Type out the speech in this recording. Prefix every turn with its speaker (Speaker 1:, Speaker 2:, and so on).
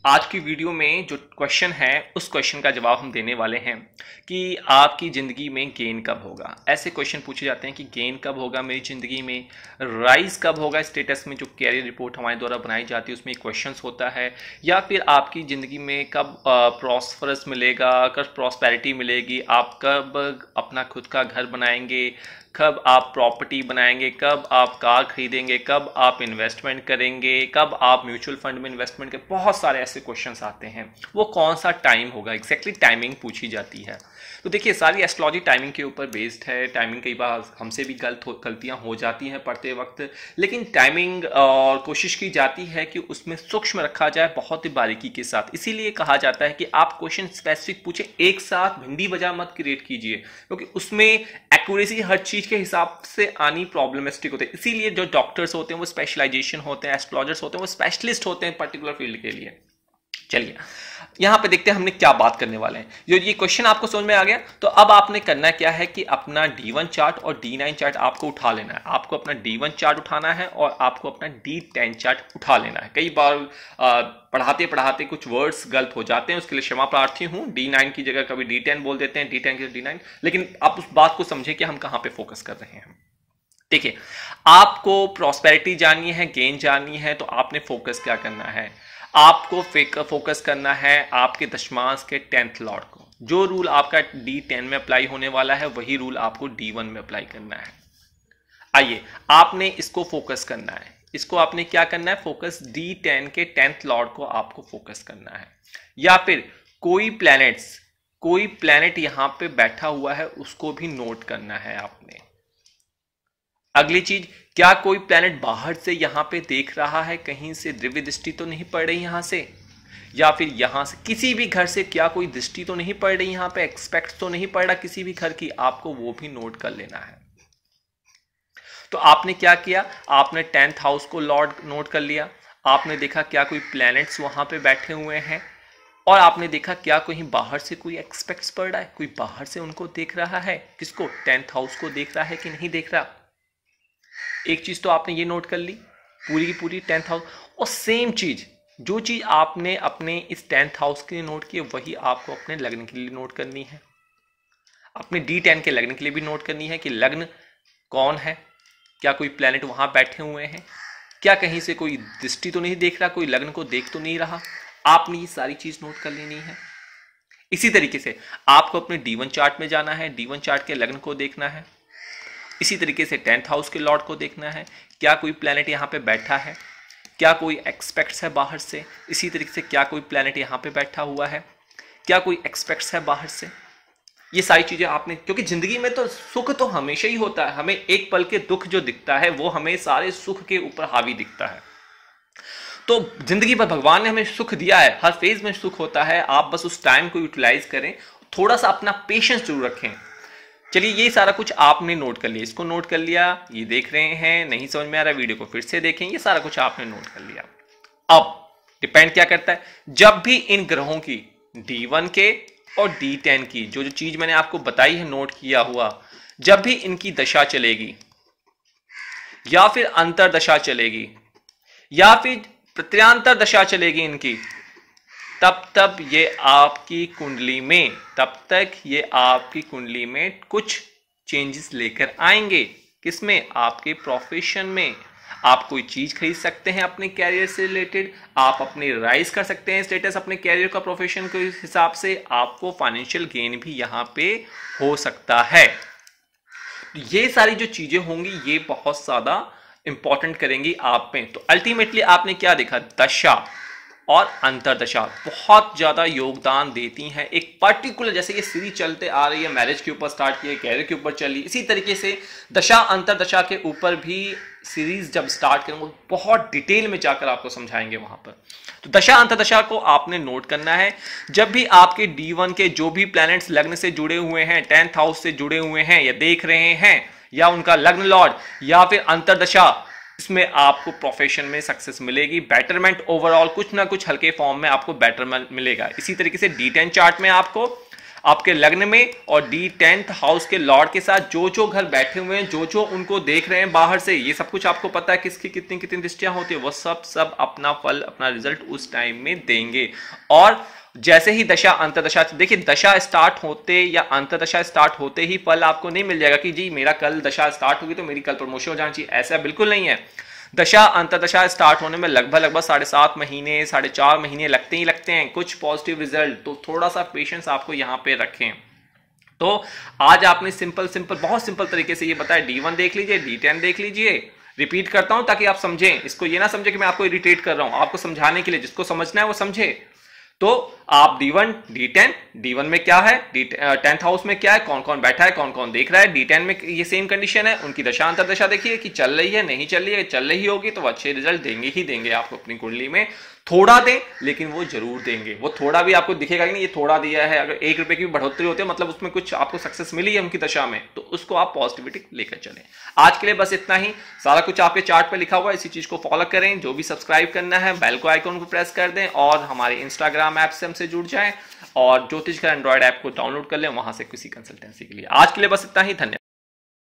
Speaker 1: आज की वीडियो में जो क्वेश्चन है उस क्वेश्चन का जवाब हम देने वाले हैं कि आपकी ज़िंदगी में गेन कब होगा। ऐसे क्वेश्चन पूछे जाते हैं कि गेन कब होगा मेरी ज़िंदगी में, राइज कब होगा स्टेटस में। जो कैरियर रिपोर्ट हमारे द्वारा बनाई जाती है उसमें क्वेश्चंस होता है, या फिर आपकी ज़िंदगी में कब प्रॉस्परस मिलेगा, कब प्रॉस्पेरिटी मिलेगी, आप कब अपना खुद का घर बनाएंगे, कब आप प्रॉपर्टी बनाएंगे, कब आप कार खरीदेंगे, कब आप इन्वेस्टमेंट करेंगे, कब आप म्यूचुअल फंड में इन्वेस्टमेंट करें। बहुत सारे ऐसे क्वेश्चंस आते हैं। वो कौन सा टाइम होगा, एग्जैक्टली टाइमिंग पूछी जाती है। तो देखिए, सारी एस्ट्रोलॉजी टाइमिंग के ऊपर बेस्ड है। टाइमिंग कई बार हमसे भी गलतियां हो जाती हैं पढ़ते वक्त, लेकिन टाइमिंग और कोशिश की जाती है कि उसमें सूक्ष्म रखा जाए, बहुत ही बारीकी के साथ। इसीलिए कहा जाता है कि आप क्वेश्चन स्पेसिफिक पूछे, एक साथ भिंडी बजा मत क्रिएट कीजिए, क्योंकि उसमें एक्यूरेसी हर चीज के हिसाब से आनी प्रॉब्लमेटिक होते हैं। इसीलिए जो डॉक्टर्स होते हैं वो स्पेशलाइजेशन होते हैं, एस्ट्रोलॉजर्स होते हैं वो स्पेशलिस्ट होते हैं पर्टिकुलर फील्ड के लिए। चलिए यहां पे देखते हैं हमने क्या बात करने वाले हैं। जो ये क्वेश्चन आपको समझ में आ गया, तो अब आपने करना क्या है कि अपना D1 चार्ट और D9 चार्ट आपको उठा लेना है। आपको अपना D1 चार्ट उठाना है और आपको अपना D10 चार्ट उठा लेना है। कई बार पढ़ाते पढ़ाते कुछ वर्ड्स गलत हो जाते हैं, उसके लिए क्षमा प्रार्थी हूं। D9 की जगह कभी D10 बोल देते हैं, D10 की जगह D9, लेकिन आप उस बात को समझे कि हम कहां पे फोकस कर रहे हैं। देखिए, आपको प्रॉस्पेरिटी जाननी है, गेन जाननी है, तो आपने फोकस क्या करना है, आपको फोकस करना है आपके दशमांश के 10th लॉर्ड को। जो रूल आपका D10 में अप्लाई होने वाला है वही रूल आपको D1 में अप्लाई करना है। आइए, आपने इसको फोकस करना है। इसको आपने क्या करना है, फोकस D10 के 10th लॉर्ड को आपको फोकस करना है, या फिर कोई प्लैनेट यहां पे बैठा हुआ है उसको भी नोट करना है आपने। अगली चीज, क्या कोई प्लैनेट बाहर से यहां पे देख रहा है, कहीं से दिव्य दृष्टि तो नहीं पड़ रही यहां से, या फिर यहां से किसी भी घर से क्या कोई दृष्टि तो नहीं पड़ रही, यहां पे एक्सपेक्ट तो नहीं पड़ रहा किसी भी घर की, आपको वो भी नोट कर लेना है। तो आपने क्या किया, आपने 10th हाउस को लॉर्ड नोट कर लिया। आपने देखा क्या कोई प्लैनेट्स वहां पे बैठे हुए हैं, और आपने देखा क्या कहीं बाहर से कोई एक्सपेक्ट्स पड़ रहा है, कोई बाहर से उनको देख रहा है। किसको, 10th हाउस को देख रहा है कि नहीं देख रहा। एक चीज तो आपने ये नोट कर ली, पूरी की पूरी 10th हाउस। और सेम चीज, जो चीज आपने अपने इस 10th हाउस के लिए नोट की वही आपको अपने लग्न के लिए नोट करनी है। अपने D10 के लग्न के लिए भी नोट करनी है कि लग्न कौन है, क्या कोई प्लैनेट वहां बैठे हुए हैं, क्या कहीं से कोई दृष्टि तो नहीं देख रहा, कोई लग्न को देख तो नहीं रहा। आपने ये सारी चीज नोट कर लेनी है। इसी तरीके से आपको अपने D1 चार्ट में जाना है, D1 चार्ट के लग्न को देखना है। इसी तरीके से 10th हाउस के लॉर्ड को देखना है, क्या कोई प्लैनेट यहाँ पे बैठा है, क्या कोई एक्सपेक्ट्स है बाहर से। इसी तरीके से क्या कोई प्लैनेट यहाँ पे बैठा हुआ है, क्या कोई एक्सपेक्ट्स है बाहर से। ये सारी चीजें आपने, क्योंकि जिंदगी में तो सुख तो हमेशा ही होता है, हमें एक पल के दुख जो दिखता है वो हमें सारे सुख के ऊपर हावी दिखता है। तो जिंदगी भर भगवान ने हमें सुख दिया है, हर फेज में सुख होता है। आप बस उस टाइम को यूटिलाइज करें, थोड़ा सा अपना पेशेंस जरूर रखें। चलिए, ये सारा कुछ आपने नोट कर लिया, इसको नोट कर लिया, ये देख रहे हैं, नहीं समझ में आ रहा वीडियो को फिर से देखें, ये सारा कुछ आपने नोट कर लिया। अब डिपेंड क्या करता है, जब भी इन ग्रहों की D1 के और D10 की जो जो चीज मैंने आपको बताई है नोट किया हुआ, जब भी इनकी दशा चलेगी या फिर अंतरदशा चलेगी या फिर प्रत्यांतर दशा चलेगी इनकी, तब ये आपकी कुंडली में, तब तक ये आपकी कुंडली में कुछ चेंजेस लेकर आएंगे। किसमें, आपके प्रोफेशन में। आप कोई चीज खरीद सकते हैं अपने कैरियर से रिलेटेड, आप अपने राइज कर सकते हैं स्टेटस अपने कैरियर का, प्रोफेशन के हिसाब से। आपको फाइनेंशियल गेन भी यहां पे हो सकता है। ये सारी जो चीजें होंगी ये बहुत ज्यादा इंपॉर्टेंट करेंगी आप में। तो अल्टीमेटली आपने क्या देखा, दशा और अंतरदशा बहुत ज्यादा योगदान देती हैं एक पर्टिकुलर, जैसे ये सीरीज चलते आ रही है, मैरिज के ऊपर स्टार्ट किए, कैरियर के ऊपर चली, इसी तरीके से दशा अंतरदशा के ऊपर भी सीरीज जब स्टार्ट करेंगे बहुत डिटेल में जाकर आपको समझाएंगे वहां पर। तो दशा अंतरदशा को आपने नोट करना है। जब भी आपके D1 के जो भी प्लैनेट्स लग्न से जुड़े हुए हैं, 10th हाउस से जुड़े हुए हैं या देख रहे हैं, या उनका लग्न लॉर्ड या फिर अंतरदशा, इसमें आपको प्रोफेशन में सक्सेस मिलेगी, बेटरमेंट ओवरऑल कुछ ना कुछ हल्के फॉर्म में आपको बेटरमेंट मिलेगा। इसी तरीके से D10 चार्ट में आपको आपके लग्न में, और डी 10th हाउस के लॉर्ड के साथ जो जो घर बैठे हुए हैं, जो जो उनको देख रहे हैं बाहर से, ये सब कुछ आपको पता है किसकी कितनी कितनी दृष्टियां होती है, वो सब सब अपना फल, अपना रिजल्ट उस टाइम में देंगे। और जैसे ही दशा अंतदशा, देखिए दशा स्टार्ट होते या अंतदशा स्टार्ट होते ही फल आपको नहीं मिल जाएगा कि जी मेरा कल दशा स्टार्ट होगी तो मेरी कल प्रमोशन हो जाना चाहिए, ऐसा बिल्कुल नहीं है। दशा अंतदशा स्टार्ट होने में लगभग 7.5 महीने 4.5 महीने लगते ही लगते हैं कुछ पॉजिटिव रिजल्ट, तो थोड़ा सा पेशेंस आपको यहां पे रखें। तो आज आपने सिंपल सिंपल बहुत सिंपल तरीके से ये बताया, D1 देख लीजिए, D10 देख लीजिए। रिपीट करता हूं ताकि आप समझें, इसको ये ना समझे कि मैं आपको इरिटेट कर रहा हूं, आपको समझाने के लिए, जिसको समझना है वो समझे। तो आप D1 D10, D1 में क्या है, टेंथ हाउस में क्या है, कौन कौन बैठा है, कौन कौन देख रहा है, D10 में ये सेम कंडीशन है, उनकी दशा अंतरदशा देखिए कि चल रही है नहीं चल रही है, चल रही होगी तो अच्छे रिजल्ट देंगे ही देंगे आपको अपनी कुंडली में। थोड़ा दें लेकिन वो जरूर देंगे, वो थोड़ा भी आपको दिखेगा कि नहीं ये थोड़ा दिया है, अगर 1 रुपए की भी बढ़ोतरी होती है मतलब उसमें कुछ आपको सक्सेस मिली है उनकी दशा में, तो उसको आप पॉजिटिविटी लेकर चलें। आज के लिए बस इतना ही, सारा कुछ आपके चार्ट पे लिखा हुआ है, इसी चीज को फॉलो करें। जो भी सब्सक्राइब करना है बेल को आइकॉन को प्रेस कर दें, और हमारे इंस्टाग्राम ऐप से हमसे जुड़ जाएं, और ज्योतिष घर एंड्रॉइड ऐप को डाउनलोड कर लें, वहां से किसी कंसल्टेंसी के लिए। आज के लिए बस इतना ही, धन्यवाद।